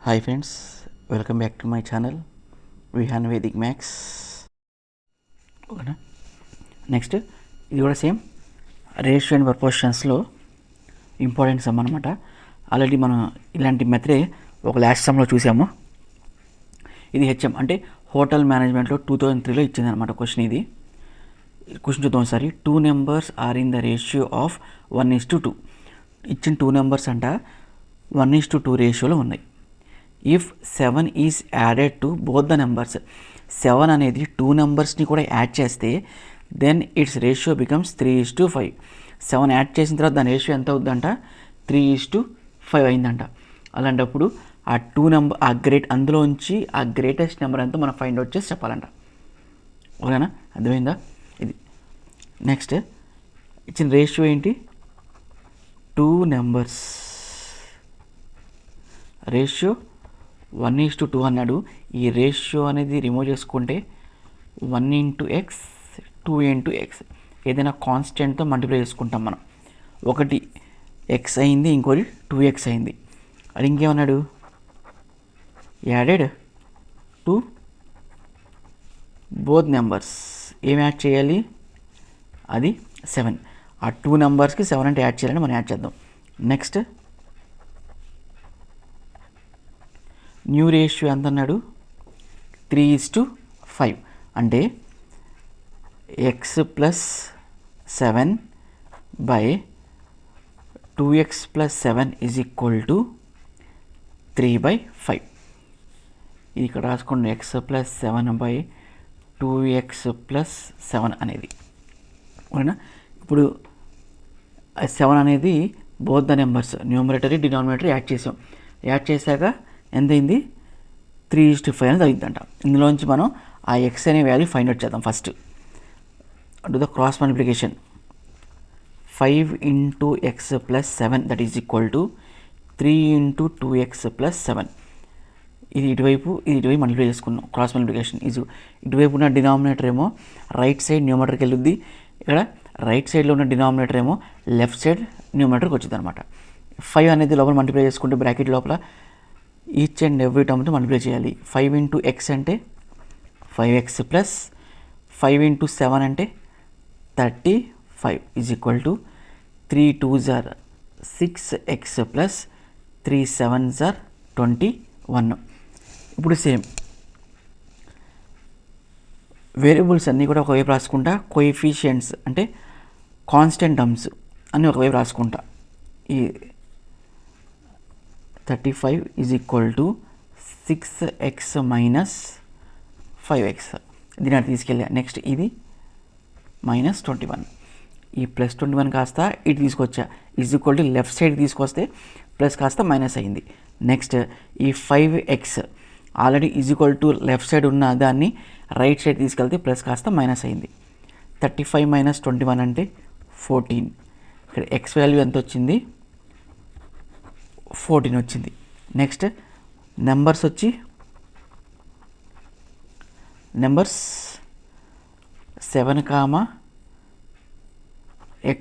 Hi friends, welcome back to my channel Vihaan Vedic Maths. ఓకేనా. Next ఇది కూడా సేమ్ రేషియో అండ్ ప్రపోర్షన్స్లో ఇంపార్టెంట్ సమ్ అనమాట. ఆల్రెడీ మనం ఇలాంటి మెథడే ఒక లాస్ట్ సమ్లో చూసాము. ఇది హెచ్ఎం అంటే హోటల్ మేనేజ్మెంట్లో 2003లో ఇచ్చిందనమాట క్వశ్చన్. ఇది క్వశ్చన్ చూద్దాం ఒకసారి. 2 numbers are in the ratio of 1:2. ఇచ్చిన 2 నెంబర్స్ అంట 1:2 రేషియోలో ఉన్నాయి. If 7 is added to both the numbers, 7 అనేది 2 నెంబర్స్ని కూడా యాడ్ చేస్తే then its ratio becomes 3:5. 7 add చేసిన తర్వాత దాని రేషియో ఎంత అవుద్దంట? 3:5 అయిందంట. అలాంటప్పుడు ఆ 2 నెంబర్ అందులోంచి ఆ గ్రేటెస్ట్ నెంబర్ ఎంతో మనం ఫైండ్ అవుట్ చేసి చెప్పాలంట. ఓకేనా, అర్థమైందా? ఇది నెక్స్ట్ ఇచ్చిన రేషియో ఏంటి? 2 నెంబర్స్ రేషియో 1:2 అన్నాడు. ఈ రేషియో అనేది రిమూవ్ చేసుకుంటే 1 × x 2 × x ఏదైనా కాన్స్టెంట్తో మల్టిప్లై చేసుకుంటాం మనం. ఒకటి x అయింది, ఇంకోటి 2x అయింది. అది ఇంకేమన్నాడు? Added to both numbers. ఏం యాడ్ చేయాలి? అది 7. ఆ 2 నెంబర్స్కి 7 అంటే యాడ్ చేయాలని మనం యాడ్ చేద్దాం. నెక్స్ట్ న్యూ రేషియో ఎంత అన్నాడు? 3:5 అంటే x + 7 by 2x + 7 is equal to 3/5. ఇది ఇక్కడ రాసుకోండి. x + 7 బై 2x + 7 అనేది. ఓకేనా. ఇప్పుడు 7 అనేది both the numbers numerator denominator add చేసాం. యాడ్ చేశాక ఎంతైంది? 3:5 అనేది అవుతుందంట. ఇందులోంచి మనం ఆ ఎక్స్ అనే వాల్యూ ఫైండ్ అవుట్ చేద్దాం. First do the cross multiplication. 5 × x + 7 that is equal to 3 × 2x + 7. ఇది ఇటువైపు మల్టిప్లై చేసుకున్నాం. క్రాస్ మల్టిప్లికేషన్ ఇటువైపు ఉన్న డినామినేటర్ ఏమో రైట్ సైడ్ న్యూమరేటర్కి వెళ్ళుద్ది. ఇక్కడ రైట్ సైడ్లో ఉన్న డినామినేటర్ ఏమో లెఫ్ట్ సైడ్ న్యూమరేటర్కి వచ్చింది అనమాట. 5 అనేది లోపల మల్టిప్లై చేసుకుంటే బ్రాకెట్ లోపల ఈచ్ అండ్ ఎవ్రీ టర్మ్తో మల్టిప్లై చేయాలి. 5 × x అంటే 5x + 5 × 7 అంటే 35 is equal to 3 2s are 6x + 3 7s are 21. ఇప్పుడు సేమ్ వేరియబుల్స్ అన్నీ కూడా ఒకవైపు రాసుకుంటా, కోఎఫిషియంట్స్ అంటే కాన్స్టెంట్ టర్మ్స్ అన్నీ ఒకవైపు రాసుకుంటా. ఈ 35 is equal to 6x - 5x దీని అటు తీసుకెళ్ళా. నెక్స్ట్ ఇది -21. ఈ +21 కాస్త ఇటు తీసుకొచ్చా. Is equal to left side తీసుకొస్తే ప్లస్ కాస్త మైనస్ అయింది. నెక్స్ట్ ఈ 5x already is equal to left side ఉన్న దాన్ని రైట్ సైడ్ తీసుకెళ్తే ప్లస్ కాస్త మైనస్ అయింది. 35 - 21 అంటే 14. ఇక్కడ x వాల్యూ ఎంత వచ్చింది? 14 వచ్చింది. నెక్స్ట్ నెంబర్స్ 7, x,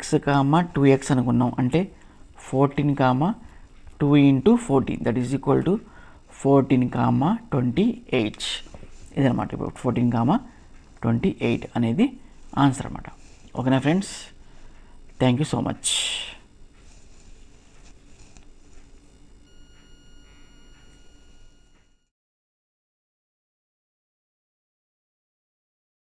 2x అనుకున్నాం. అంటే 14, 2 × 14 దట్ ఈజ్ ఈక్వల్ టు 14, 28 ఇదనమాట. ఇప్పుడు 14, 28 అనేది ఆన్సర్ అనమాట. ఓకేనా friends, thank you so much.